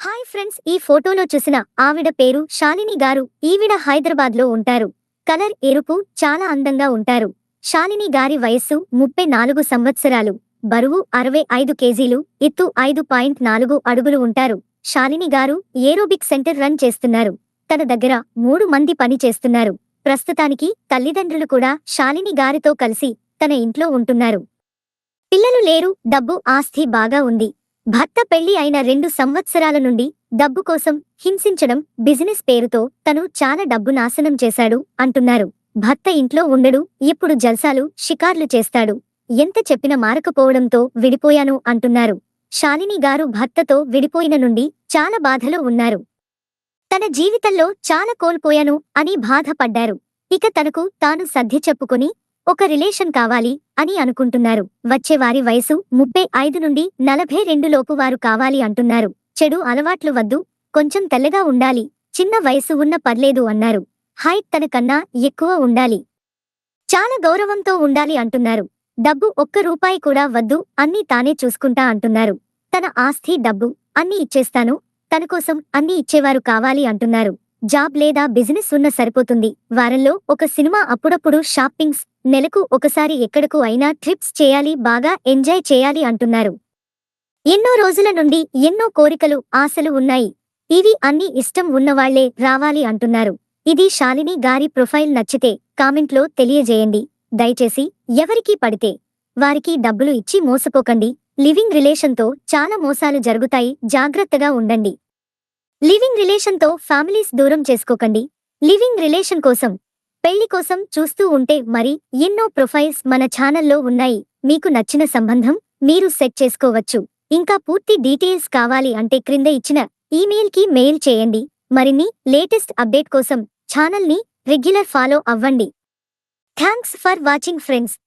Hi friends, ఈ ఫోటోలో చూసిన ఆవిడ పేరు శాలిని గారు. ఈవిడ హైదరాబాద్ లో ఉంటారు. కలర్ ఎరుపు, చాలా అందంగా ఉంటారు. శాలిని గారి వయస్సు 34 సంవత్సరాలు. బరువు 65 కేజీలు. ఎత్తు 5.4 అడుగులు ఉంటారు. శాలిని గారు ఏరోబిక్ సెంటర్ రన్ చేస్తున్నారు. తన దగ్గర 3 మంది పని చేస్తున్నారు. ప్రస్తుతానికి తల్లిదండ్రులు కూడా శాలిని గారితో కలిసి తన ఇంట్లో ఉంటున్నారు. పిల్లలు లేరు. డబ్బు ఆస్తి బాగా ఉంది. భర్త పెళ్లి అయిన 2 సంవత్సరాల నుండి డబ్బు కోసం హింసించడం, బిజినెస్ పేరుతో తను చాలా డబ్బు నాశనం చేశాడు అంటున్నారు. భర్త ఇంట్లో ఉండడు. ఎప్పుడు జల్సాలు, షికార్లు చేస్తాడు. ఎంత చెప్పినా మారకపోవడంతో విడిపోయాను అంటున్నారు. శాలిని గారు భర్తతో విడిపోయిన నుండి చాలా బాధలో ఉన్నారు. తన జీవితంలో చాలా కోల్పోయాను అని బాధపడ్డారు. ఇక తనకు తాను సర్ది చెప్పుకొని ఒక రిలేషన్ కావాలి అని అనుకుంటున్నారు. వచ్చేవారి వయసు 35 నుండి 42 లోపు వారు కావాలి అంటున్నారు. చెడు అలవాట్లు వద్దు, కొంచెం తెల్లగా ఉండాలి, చిన్న వయసు ఉన్న పర్లేదు అన్నారు. హైట్ తన కన్నా ఎక్కువ ఉండాలి, చాలా గౌరవంతో ఉండాలి అంటున్నారు. డబ్బు ఒక్క రూపాయి కూడా వద్దు, అన్నీ తానే చూసుకుంటా అంటున్నారు. తన ఆస్తి, డబ్బు అన్నీ ఇచ్చేస్తాను, తన కోసం అన్నీ ఇచ్చేవారు కావాలి అంటున్నారు. జాబ్ లేదా బిజినెస్ ఉన్న సరిపోతుంది. వారంలో ఒక సినిమా, అప్పుడప్పుడు షాపింగ్స్, నెలకు ఒకసారి ఎక్కడకు అయినా ట్రిప్స్ చేయాలి, బాగా ఎంజాయ్ చేయాలి అంటున్నారు. ఎన్నో రోజుల నుండి ఎన్నో కోరికలు, ఆశలు ఉన్నాయి. ఇవి అన్ని ఇష్టం ఉన్నవాళ్లే రావాలి అంటున్నారు. ఇది శాలిని గారి ప్రొఫైల్. నచ్చితే కామెంట్లో తెలియజేయండి. దయచేసి ఎవరికీ పడితే వారికి డబ్బులు ఇచ్చి మోసపోకండి. లివింగ్ రిలేషన్తో చాలా మోసాలు జరుగుతాయి, జాగ్రత్తగా ఉండండి. లివింగ్ రిలేషన్తో ఫ్యామిలీస్ దూరం చేసుకోకండి. లివింగ్ రిలేషన్ కోసం, పెళ్లి కోసం చూస్తూ ఉంటే మరి ఎన్నో ప్రొఫైల్స్ మన ఛానల్లో ఉన్నాయి. మీకు నచ్చిన సంబంధం మీరు సెట్ చేసుకోవచ్చు. ఇంకా పూర్తి డీటెయిల్స్ కావాలి అంటే క్రింద ఇచ్చిన ఈమెయిల్కి మెయిల్ చేయండి. మరిన్ని లేటెస్ట్ అప్డేట్ కోసం ఛానల్ని రెగ్యులర్ ఫాలో అవ్వండి. Thanks for watching friends.